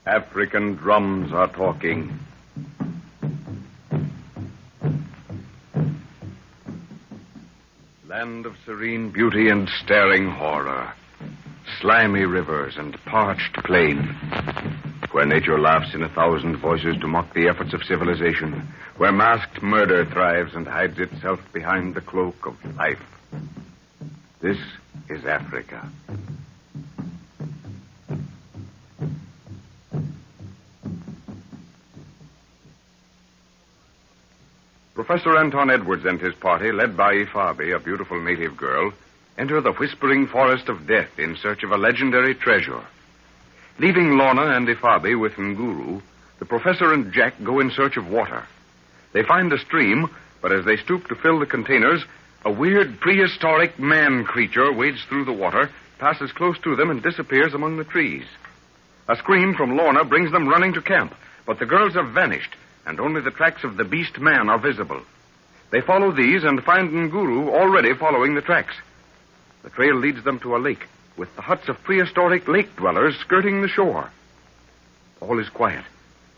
African drums are talking. Land of serene beauty and staring horror. Slimy rivers and parched plain. Where nature laughs in 1,000 voices to mock the efforts of civilization. Where masked murder thrives and hides itself behind the cloak of life. This is Africa. Professor Anton Edwards and his party, led by Ifabi, a beautiful native girl, enter the whispering forest of death in search of a legendary treasure. Leaving Lorna and Ifabi with Nguru, the professor and Jack go in search of water. They find a stream, but as they stoop to fill the containers, a weird prehistoric man creature wades through the water, passes close to them, and disappears among the trees. A scream from Lorna brings them running to camp, but the girls have vanished, and only the tracks of the beast man are visible. They follow these and find Nguru already following the tracks. The trail leads them to a lake, with the huts of prehistoric lake dwellers skirting the shore. All is quiet,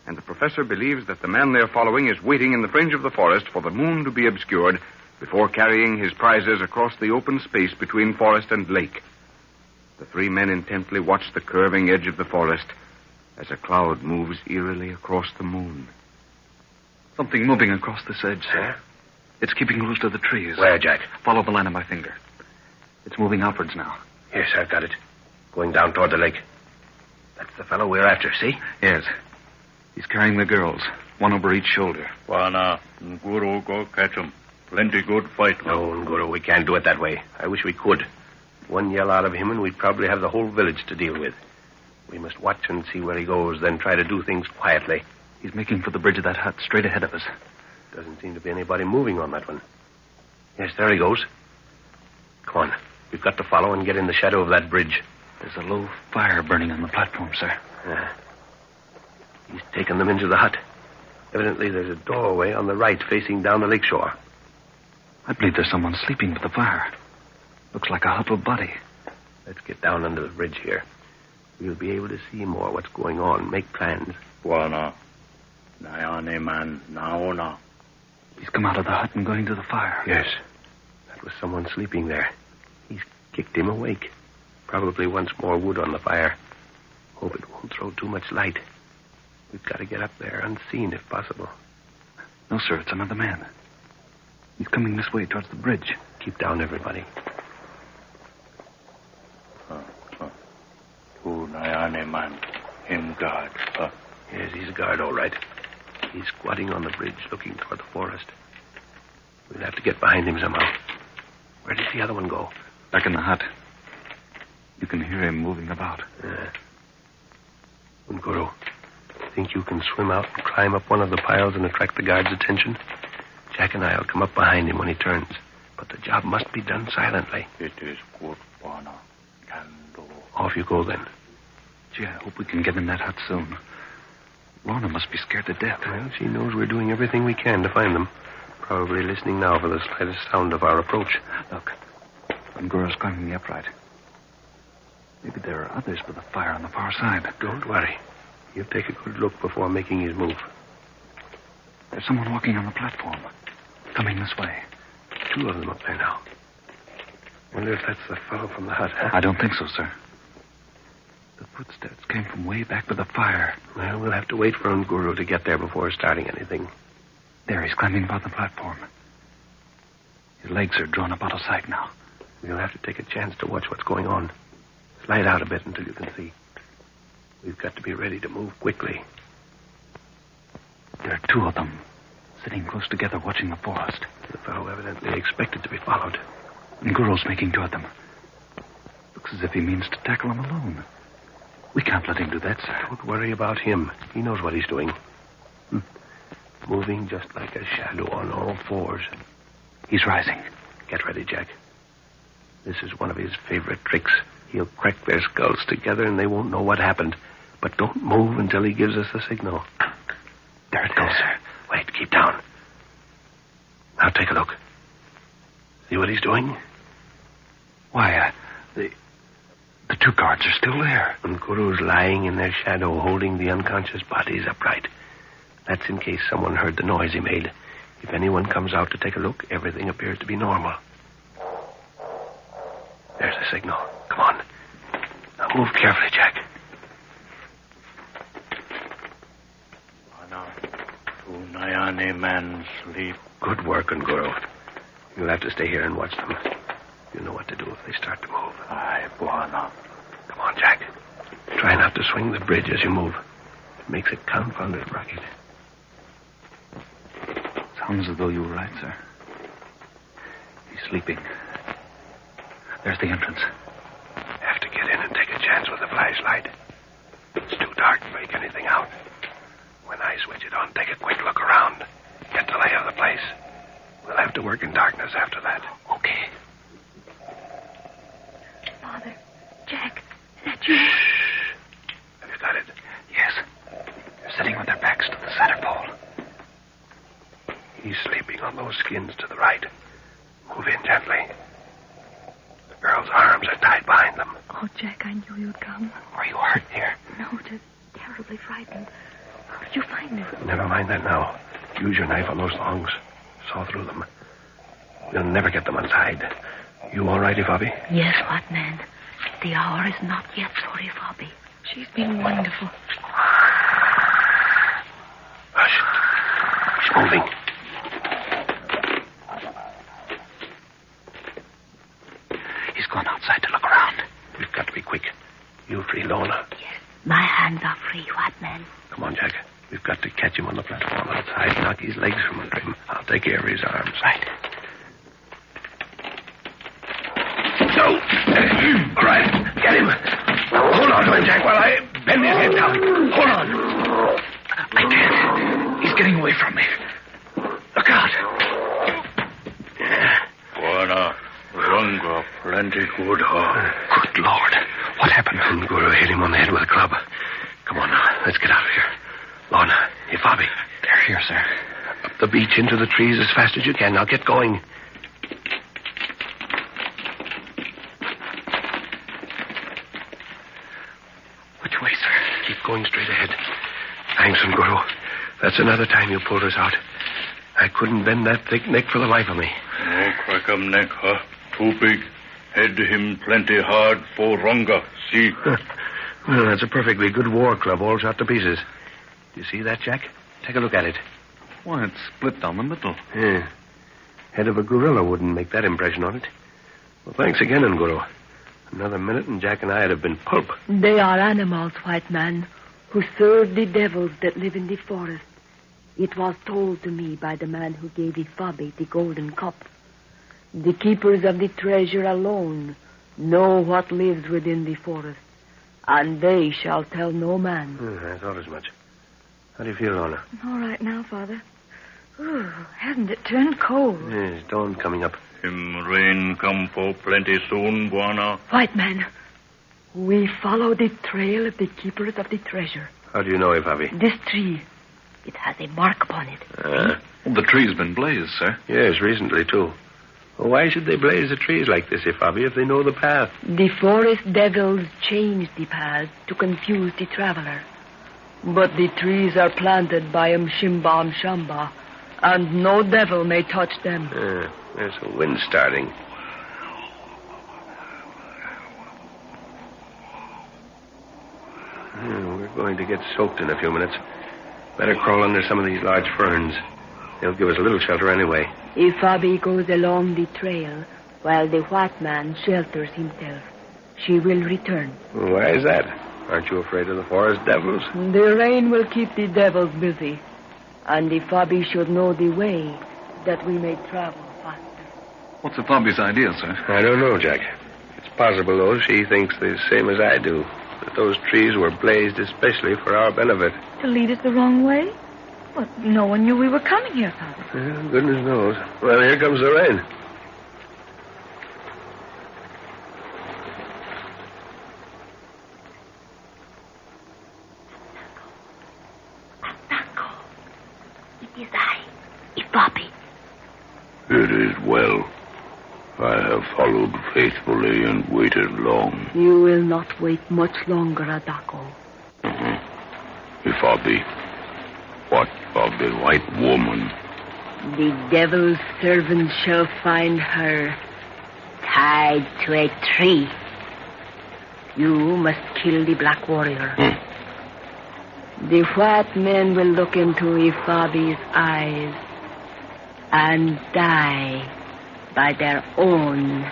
and the professor believes that the man they are following is waiting in the fringe of the forest for the moon to be obscured before carrying his prizes across the open space between forest and lake. The three men intently watch the curving edge of the forest as a cloud moves eerily across the moon. Something moving across this edge, sir. It's keeping close to the trees. Where, Jack? Follow the line of my finger. It's moving outwards now. Yes, I've got it. Going down toward the lake. That's the fellow we're after, see? Yes. He's carrying the girls, one over each shoulder. Wana, Nguru, go catch him. Plenty good fight. No, Nguru, we can't do it that way. I wish we could. One yell out of him and we'd probably have the whole village to deal with. We must watch and see where he goes, then try to do things quietly. He's making for the bridge of that hut, straight ahead of us. Doesn't seem to be anybody moving on that one. Yes, there he goes. Come on. We've got to follow and get in the shadow of that bridge. There's a low fire burning on the platform, sir. He's taken them into the hut. Evidently, there's a doorway on the right facing down the lakeshore. I believe there's someone sleeping with the fire. Looks like a huddled body. Let's get down under the bridge here. We'll be able to see more what's going on, make plans. Wana, Nayane man, Naona. He's come out of the hut and going to the fire. Yes. That was someone sleeping there. He's kicked him awake. Probably wants more wood on the fire. Hope it won't throw too much light. We've got to get up there unseen if possible. No, sir, it's another man. He's coming this way towards the bridge. Keep down, everybody. Nayane man, him guard. Yes, he's a guard, all right. He's squatting on the bridge, looking toward the forest. We'll have to get behind him somehow. Where did the other one go? Back in the hut. You can hear him moving about. Nguru, think you can swim out and climb up one of the piles and attract the guard's attention? Jack and I'll come up behind him when he turns. But the job must be done silently. It is good, Wana. Can do. Off you go, then. Gee, I hope we can get in that hut soon. Lorna must be scared to death. Well, she knows we're doing everything we can to find them. Probably listening now for the slightest sound of our approach. Look, Nguru's climbing the upright. Maybe there are others with a fire on the far side. Don't worry. He'll take a good look before making his move. There's someone walking on the platform. Coming this way. Two of them up there now. Wonder if that's the fellow from the hut, huh? I don't think so, sir. The footsteps came from way back by the fire. Well, we'll have to wait for Nguru to get there before starting anything. There, he's climbing about the platform. His legs are drawn up out of sight now. We'll have to take a chance to watch what's going on. Slide out a bit until you can see. We've got to be ready to move quickly. There are two of them, sitting close together watching the forest. The fellow evidently expected to be followed. Nguru's making toward them. Looks as if he means to tackle them alone. We can't let him do that, sir. Don't worry about him. He knows what he's doing. Moving just like a shadow on all fours. He's rising. Get ready, Jack. This is one of his favorite tricks. He'll crack their skulls together and they won't know what happened. But don't move until he gives us a signal. There it goes, sir. Wait, keep down. Now take a look. See what he's doing? Why, the The 2 guards are still there. And Guru's lying in their shadow, holding the unconscious bodies upright. That's in case someone heard the noise he made. If anyone comes out to take a look, everything appears to be normal. There's the signal. Come on. Now move carefully, Jack. Unayane man sleep. Good work, Guru. You'll have to stay here and watch them. You know what to do if they start to move. Aye, Buana. Come on, Jack. Try not to swing the bridge as you move. It makes it confounded rugged. Sounds as though you were right, sir. He's sleeping. There's the entrance. Have to get in and take a chance with the flashlight. It's too dark to make anything out. When I switch it on, take a quick look around. Get the lay of the place. We'll have to work in darkness after that. Okay. Father, Jack, is that you? Shh. Have you got it? Yes. They're sitting with their backs to the center pole. He's sleeping on those skins to the right. Move in gently. The girl's arms are tied behind them. Oh, Jack, I knew you'd come. Are you hurt, dear? No, just terribly frightened. How did you find me? Never mind that now. Use your knife on those thongs. Saw through them. You'll never get them untied. You all right, Ifabi? Yes, white man. The hour is not yet for Ifabi. She's been wonderful. Hush. He's moving. He's gone outside to look around. We've got to be quick. You free Lorna. Yes, my hands are free, white man. Come on, Jack. We've got to catch him on the platform outside. Knock his legs from under him. I'll take care of his arms. Right. No. All right. Get him. Hold on to him, Jack, while I bend his head down. Hold on. I can't. He's getting away from me. Look out. Buana. Runga. Plenty good. Good Lord. What happened? Guru hit him on the head with a club. Come on now. Let's get out of here. Lorna, Ifabi. They're here, sir. Up the beach into the trees as fast as you can. Now get going. Which way, sir? Keep going straight ahead. Thanks, Guru. That's another time you pulled us out. I couldn't bend that thick neck for the life of me. No crack 'em neck, huh? Too big. Head him plenty hard for Runga. See? Well, that's a perfectly good war club all shot to pieces. Do you see that, Jack? Take a look at it. Why, it's split down the middle. Yeah. Head of a gorilla wouldn't make that impression on it. Well, thanks again, Nguru. Another minute and Jack and I would have been pulp. They are animals, white man, who serve the devils that live in the forest. It was told to me by the man who gave Ifabi the golden cup. The keepers of the treasure alone know what lives within the forest, and they shall tell no man. I thought as much. How do you feel, Lorna? All right now, Father. Ooh, hasn't it turned cold? Yes, dawn coming up. Him rain come for plenty soon, Buana. White man, we follow the trail of the keepers of the treasure. How do you know, Ifabi? This tree, it has a mark upon it. The tree's been blazed, sir. Yes, recently, too. Well, why should they blaze the trees like this, Ifabi, if they know the path? The forest devils change the path to confuse the traveler. But the trees are planted by Mshimba Mshamba, and no devil may touch them. There's a wind starting. We're going to get soaked in a few minutes. Better crawl under some of these large ferns. They'll give us a little shelter anyway. Ifabi goes along the trail while the white man shelters himself. She will return. Why is that? Aren't you afraid of the forest devils? The rain will keep the devils busy. And Ifabi should know the way that we may travel faster. What's Ifabi's idea, sir? I don't know, Jack. It's possible, though, she thinks the same as I do. That those trees were blazed especially for our benefit. To lead us the wrong way? But no one knew we were coming here, Father. Well, goodness knows. Well, here comes the rain. It is I, Ifabi. It is well. I have followed faithfully and waited long. You will not wait much longer, Adako. Ifabi, what of the white woman? The devil's servant shall find her tied to a tree. You must kill the black warrior. The white men will look into Ifabi's eyes and die by their own